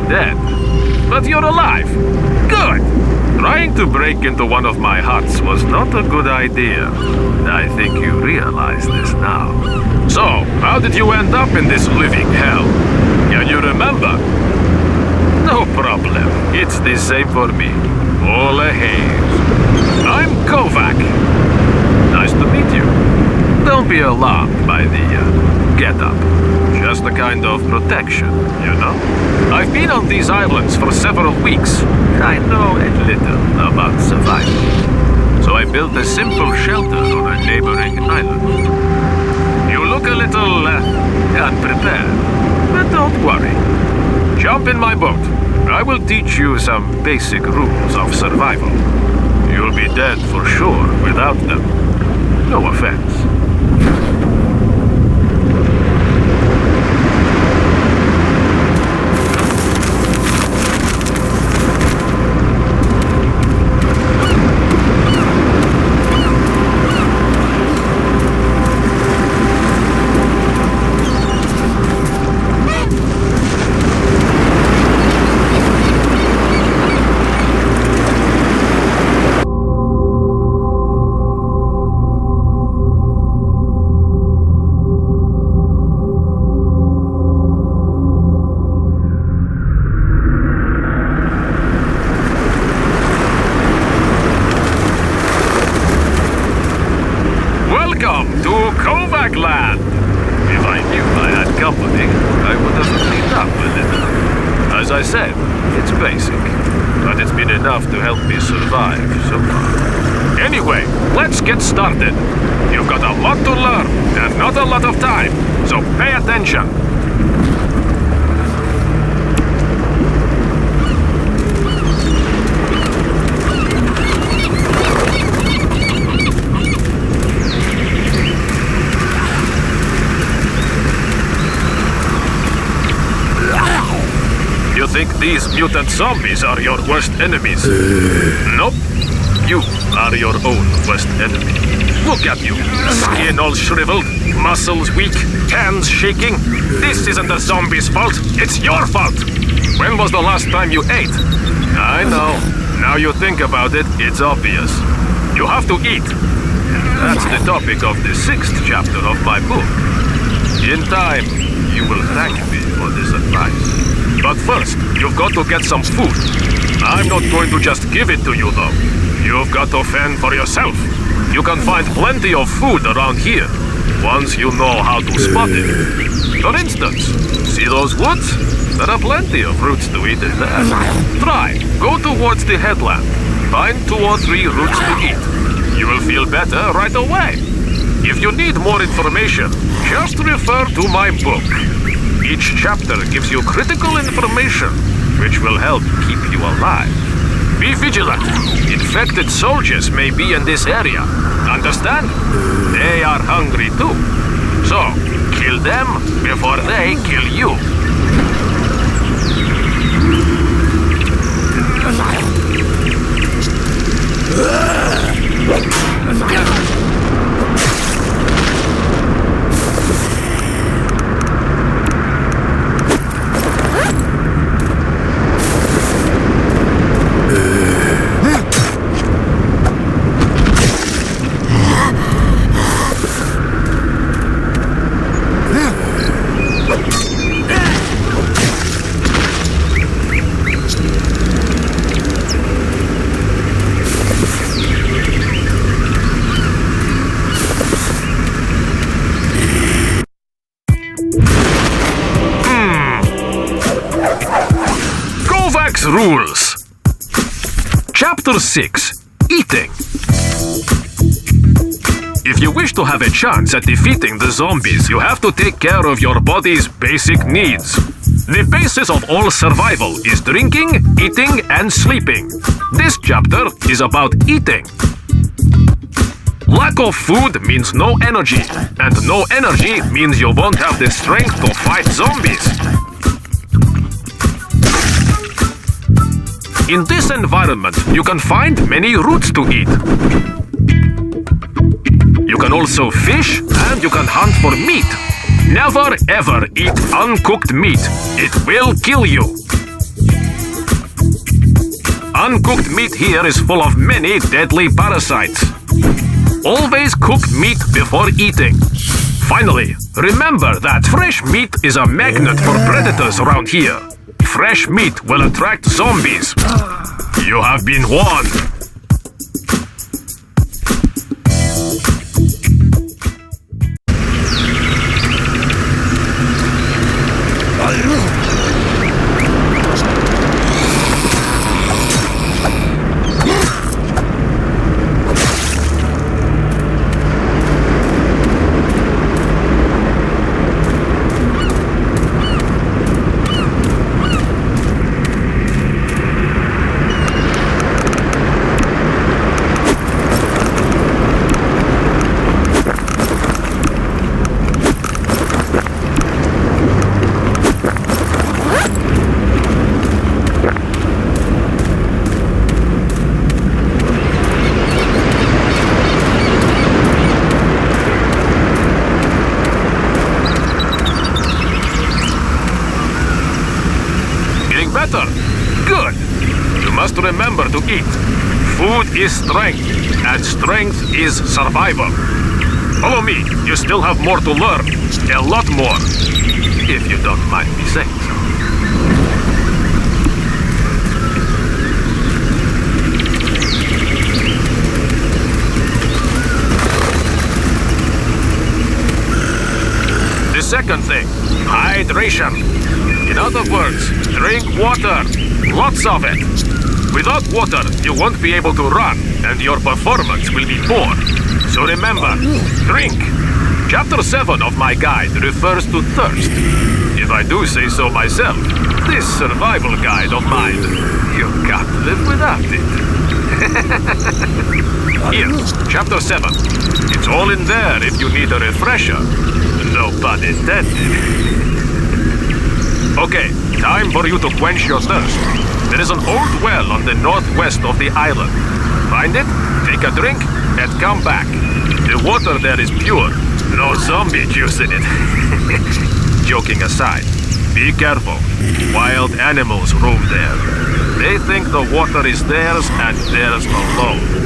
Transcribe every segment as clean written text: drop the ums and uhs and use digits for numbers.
dead. But you're alive. Good. Trying to break into one of my huts was not a good idea. I think you realize this now. So, how did you end up in this living hell? Can you remember? No problem. It's the same for me. All a haze. I'm Kovac. Nice to meet you. Don't be alarmed by the get-up. Just a kind of protection, you know? I've been on these islands for several weeks. I know a little about survival. So I built a simple shelter on a neighboring island. You look a little unprepared, but don't worry. Jump in my boat. I will teach you some basic rules of survival. You'll be dead for sure without them. No offense. Land. If I knew I had company, I would have cleaned up a little. As I said, it's basic, but it's been enough to help me survive so far. Anyway, let's get started. You've got a lot to learn and not a lot of time, so pay attention. You think these mutant zombies are your worst enemies? Nope. You are your own worst enemy. Look at you. Skin all shriveled, muscles weak, hands shaking. This isn't the zombie's fault. It's your fault. When was the last time you ate? I know. Now you think about it, it's obvious. You have to eat. That's the topic of the 6th chapter of my book. In time, you will thank me for this advice. But first, you've got to get some food. I'm not going to just give it to you, though. You've got to fend for yourself. You can find plenty of food around here, once you know how to spot it. For instance, see those woods? There are plenty of roots to eat in there. Try, go towards the headland. Find 2 or 3 roots to eat. You will feel better right away. If you need more information, just refer to my book. Each chapter gives you critical information, which will help keep you alive. Be vigilant. Infected soldiers may be in this area. Understand? They are hungry too. So, kill them before they kill you. Rules. Chapter 6. Eating. If you wish to have a chance at defeating the zombies, you have to take care of your body's basic needs. The basis of all survival is drinking, eating, and sleeping. This chapter is about eating. Lack of food means no energy, and no energy means you won't have the strength to fight zombies. In this environment, you can find many roots to eat. You can also fish, and you can hunt for meat. Never ever eat uncooked meat. It will kill you. uncooked meat here is full of many deadly parasites. Always cook meat before eating. Finally, remember that fresh meat is a magnet for predators around here. Fresh meat will attract zombies. You have been warned. Better. Good. You must remember to eat. Food is strength, and strength is survival. Follow me. You still have more to learn. A lot more. If you don't mind me saying so. The second thing, hydration. In other words, drink water. Lots of it. Without water, you won't be able to run, and your performance will be poor. So remember, drink. Chapter 7 of my guide refers to thirst. If I do say so myself, this survival guide of mine, you can't live without it. Here, Chapter 7. It's all in there if you need a refresher. No pun intended. Okay, time for you to quench your thirst. There is an old well on the northwest of the island. Find it, take a drink, and come back. The water there is pure. No zombie juice in it. Joking aside, be careful. Wild animals roam there. They think the water is theirs and theirs alone.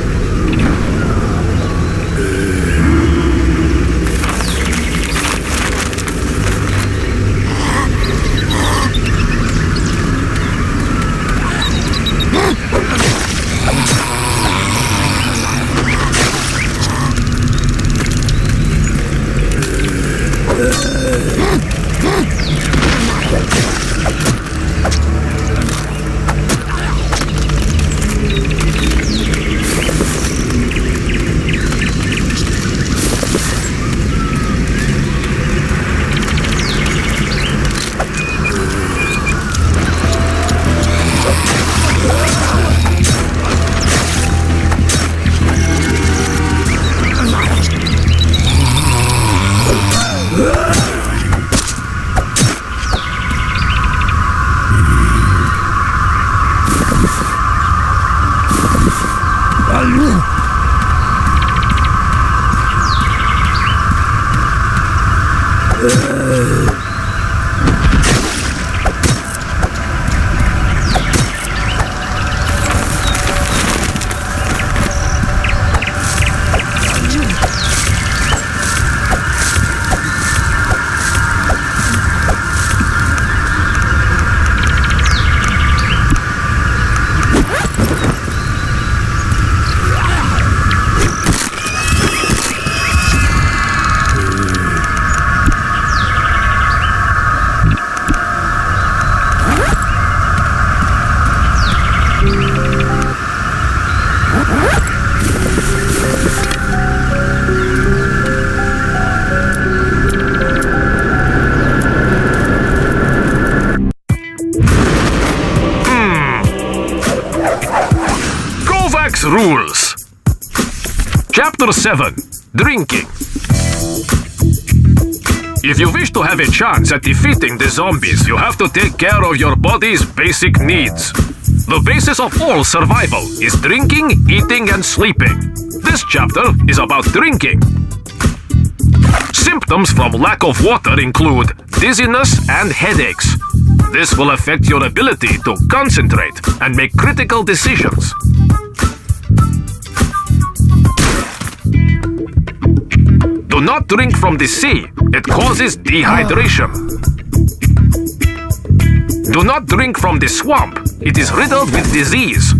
Rules. Chapter 7. Drinking. If you wish to have a chance at defeating the zombies, you have to take care of your body's basic needs. The basis of all survival is drinking, eating, and sleeping. This chapter is about drinking. Symptoms from lack of water include dizziness and headaches. This will affect your ability to concentrate and make critical decisions. Do not drink from the sea. It causes dehydration. Do not drink from the swamp. It is riddled with disease.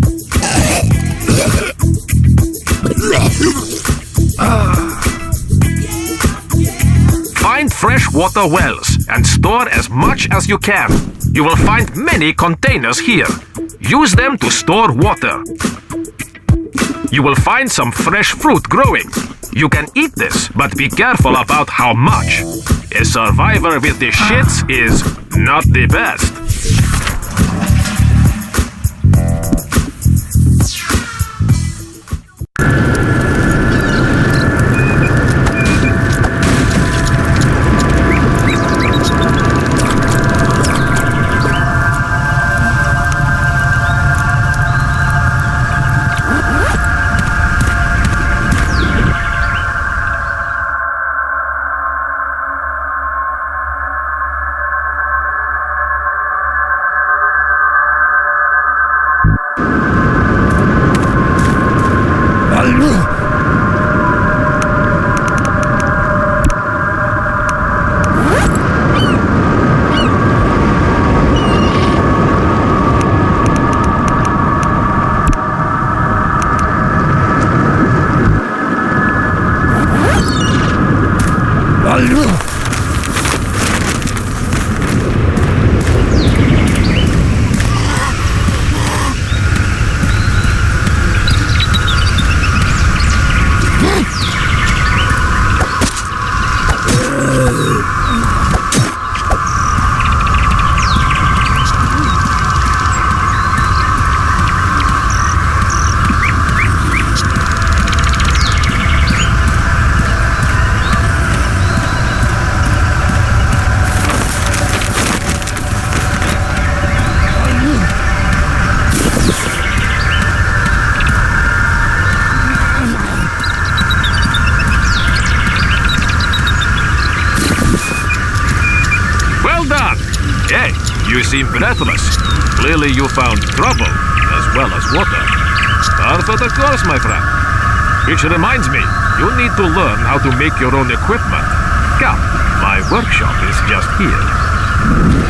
Find freshwater wells and store as much as you can. You will find many containers here. Use them to store water. You will find some fresh fruit growing. You can eat this, but be careful about how much. A survivor with the shits is not the best. You seem breathless. Clearly you found trouble, as well as water. Par for the course, my friend. Which reminds me, you need to learn how to make your own equipment. Come, my workshop is just here.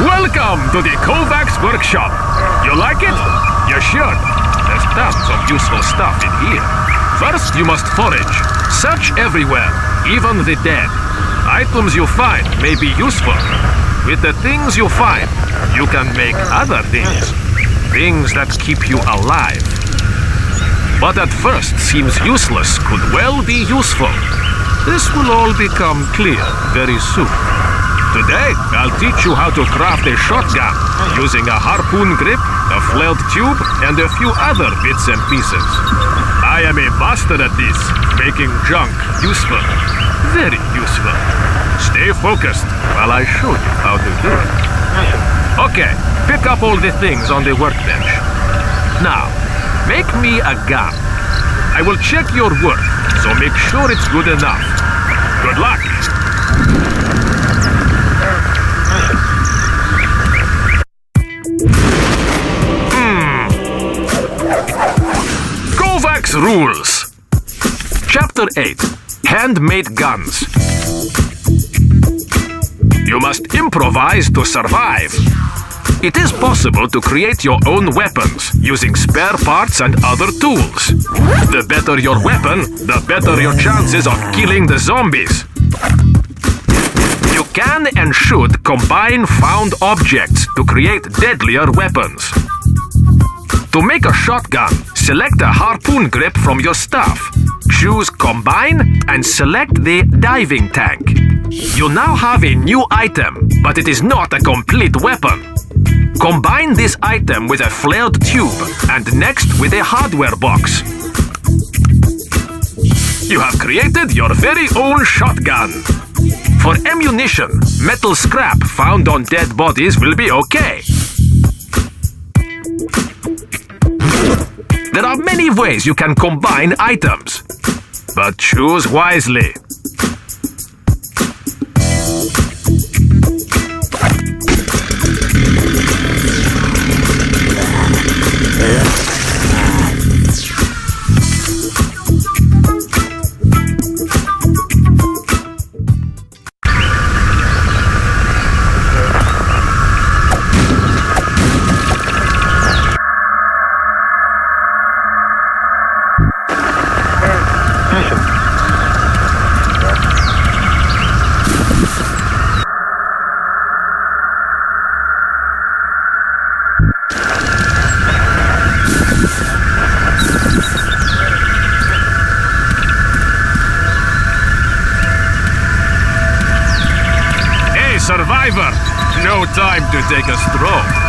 Welcome to the Kovacs workshop. You like it? You should. There's tons of useful stuff in here. First, you must forage. Search everywhere, even the dead. Items you find may be useful. With the things you find, you can make other things. Things that keep you alive. What at first seems useless could well be useful. This will all become clear very soon. Today, I'll teach you how to craft a shotgun using a harpoon grip, a flailed tube, and a few other bits and pieces. I am a master at this, making junk useful. Very useful. Stay focused while I show you how to do it. Okay, pick up all the things on the workbench. Now, make me a gun. I will check your work, so make sure it's good enough. Good luck! Kovacs Rules. Chapter 8. Handmade Guns. You must improvise to survive. It is possible to create your own weapons using spare parts and other tools. The better your weapon, the better your chances of killing the zombies. You can and should combine found objects to create deadlier weapons. To make a shotgun, select a harpoon grip from your stuff. Choose Combine and select the diving tank. You now have a new item, but it is not a complete weapon. Combine this item with a flared tube and next with a hardware box. You have created your very own shotgun. For ammunition, metal scrap found on dead bodies will be okay. There are many ways you can combine items, but choose wisely. Survivor! No time to take a stroll.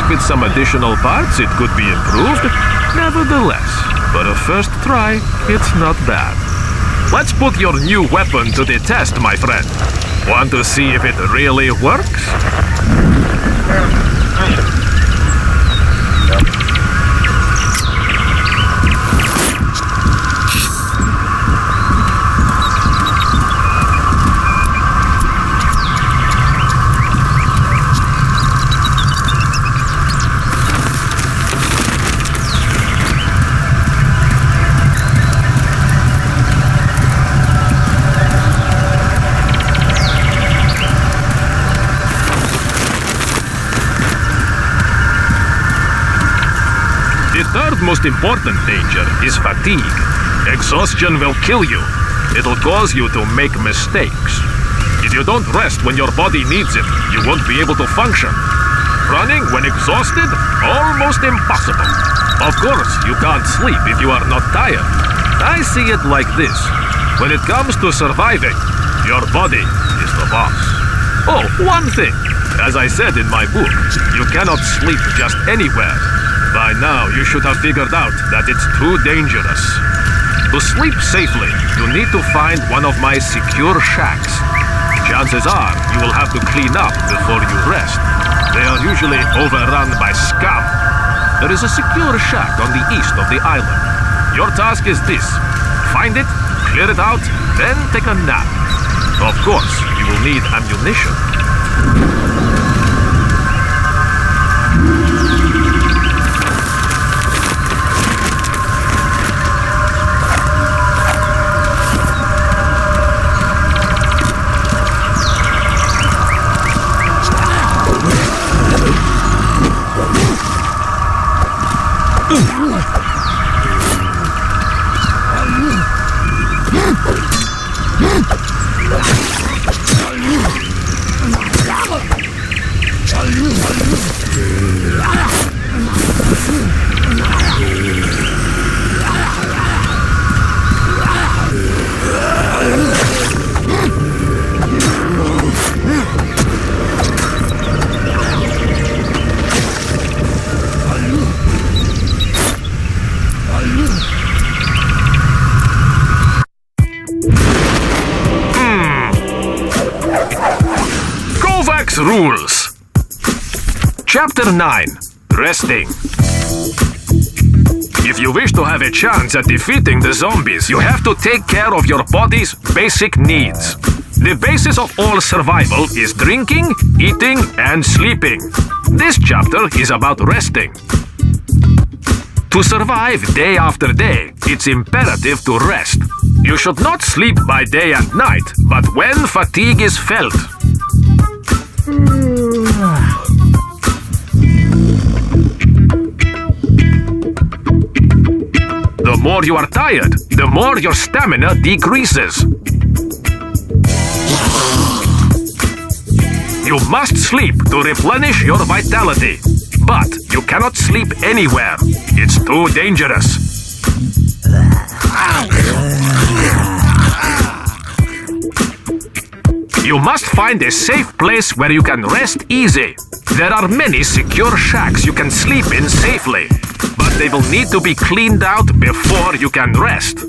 With some additional parts, it could be improved. Nevertheless, for a first try, it's not bad. Let's put your new weapon to the test, my friend. Want to see if it really works? The third most important danger is fatigue. Exhaustion will kill you. It'll cause you to make mistakes. If you don't rest when your body needs it, you won't be able to function. Running when exhausted? Almost impossible. Of course, you can't sleep if you are not tired. I see it like this. When it comes to surviving, your body is the boss. Oh, one thing. As I said in my book, you cannot sleep just anywhere. By now, you should have figured out that it's too dangerous. To sleep safely, you need to find one of my secure shacks. Chances are you will have to clean up before you rest. They are usually overrun by scum. There is a secure shack on the east of the island. Your task is this. Find it, clear it out, then take a nap. Of course, you will need ammunition. Rules. Chapter 9. Resting. If you wish to have a chance at defeating the zombies, you have to take care of your body's basic needs. The basis of all survival is drinking, eating, and sleeping. This chapter is about resting. To survive day after day, it's imperative to rest. You should not sleep by day and night, but when fatigue is felt. The more you are tired, the more your stamina decreases. You must sleep to replenish your vitality. But you cannot sleep anywhere. It's too dangerous. You must find a safe place where you can rest easy. There are many secure shacks you can sleep in safely, but they will need to be cleaned out before you can rest.